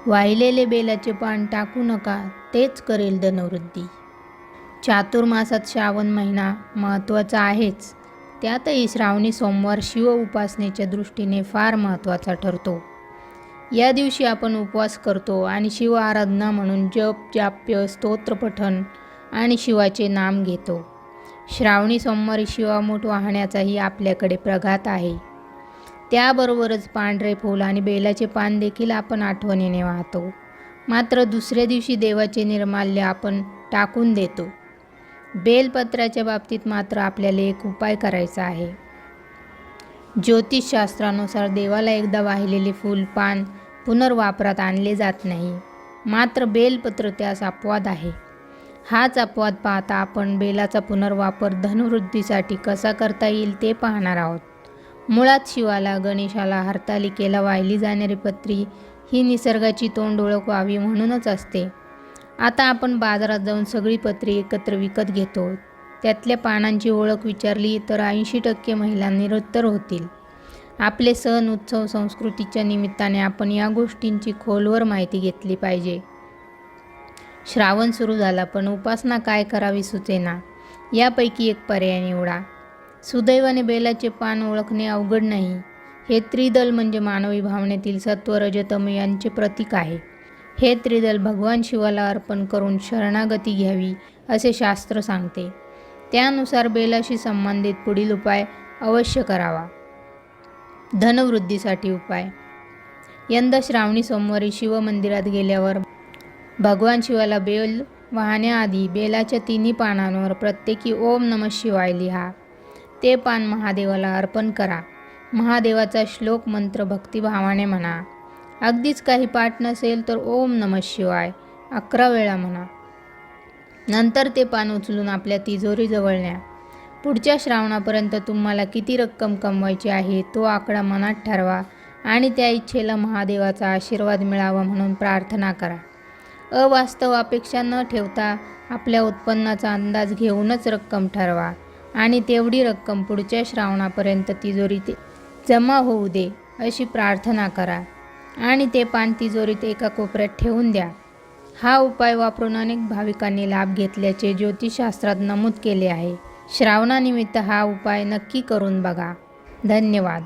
वाहिलेले बेलाचे पान टाकू नका, तेच करेल धनवृद्धी. चातुर्मासात श्रावण महिना महत्त्वाचा आहेच. त्यातही श्रावणी सोमवार शिव उपासनेच्या दृष्टीने फार महत्त्वाचा ठरतो. या दिवशी आपण उपवास करतो आणि शिव आराधना म्हणून जप, जाप्य, स्तोत्रपठण आणि शिवाचे नाम घेतो. श्रावणी सोमवारी शिवामूठ वाहण्याचाही आपल्याकडे प्रघात आहे. त्याबरोबरच पांढरे फूल आणि बेलाचे पान देखील आपण आठवणीने वाहतो. मात्र दुसऱ्या दिवशी देवाचे निर्माल्य आपण टाकून देतो. बेलपत्राच्या बाबतीत मात्र आपल्याला एक उपाय करायचा आहे. ज्योतिषशास्त्रानुसार देवाला एकदा वाहिलेले फूल पान पुनर्वापरात आणले जात नाही. मात्र बेलपत्र त्यास अपवाद आहे. हाच अपवाद पाहता आपण बेलाचा पुनर्वापर धनवृद्धीसाठी कसा करता येईल ते पाहणार आहोत. मुळात शिवाला, गणेशाला, हरतालिकेला वाहिली जाणारी पत्री ही निसर्गाची तोंड ओळख व्हावी म्हणूनच असते. आता आपण बाजारात जाऊन सगळी पत्री एकत्र विकत घेतो. त्यातल्या पानांची ओळख विचारली तर 80% महिला निरुत्तर होतील. आपले सण, उत्सव, संस्कृतीच्या निमित्ताने आपण या गोष्टींची खोलवर माहिती घेतली पाहिजे. श्रावण सुरू झाला, पण उपासना काय करावी सुचेना. यापैकी एक पर्याय निवडा. सुदैवाने बेलाचे पान ओळखणे अवघड नाही. हे त्रिदल म्हणजे मानवी भावनेतील सत्व, रज, तम यांचे प्रतीक आहे. हे त्रिदल भगवान शिवाला अर्पण करून शरणागती घ्यावी असे शास्त्र सांगते. त्यानुसार बेलाशी संबंधित पुढील उपाय अवश्य करावा. धनवृद्धीसाठी उपाय. यंदा श्रावणी सोमवारी शिवमंदिरात गेल्यावर भगवान शिवाला बेल वाहण्याआधी बेलाच्या तिन्ही पानांवर प्रत्येकी ओम नमः शिवाय लिहा. ते पान महादेवाला अर्पण करा. महादेवाचा श्लोक मंत्र भक्तिभावाने म्हणा. अगदीच काही पाठ नसेल तर ओम नमः शिवाय 11 वेळा म्हणा. नंतर ते पान उचलून आपल्या तिजोरीजवळ न्या. पुढच्या श्रावणापर्यंत तुम्हाला किती रक्कम कमवायची आहे तो आकडा मनात ठरवा आणि त्या इच्छेला महादेवाचा आशीर्वाद मिळावा म्हणून प्रार्थना करा. अवास्तव अपेक्षा न ठेवता आपल्या उत्पन्नाचा अंदाज घेऊनच रक्कम ठरवा आणि तेवढी रक्कम पुढच्या श्रावणापर्यंत तिजोरीत जमा होऊ दे अशी प्रार्थना करा आणि ते पान तिजोरीत एका कोपऱ्यात ठेवून द्या. हा उपाय वापरून अनेक भाविकांनी लाभ घेतल्याचे ज्योतिषशास्त्रात नमूद केले आहे. श्रावणानिमित्त हा उपाय नक्की करून बघा. धन्यवाद.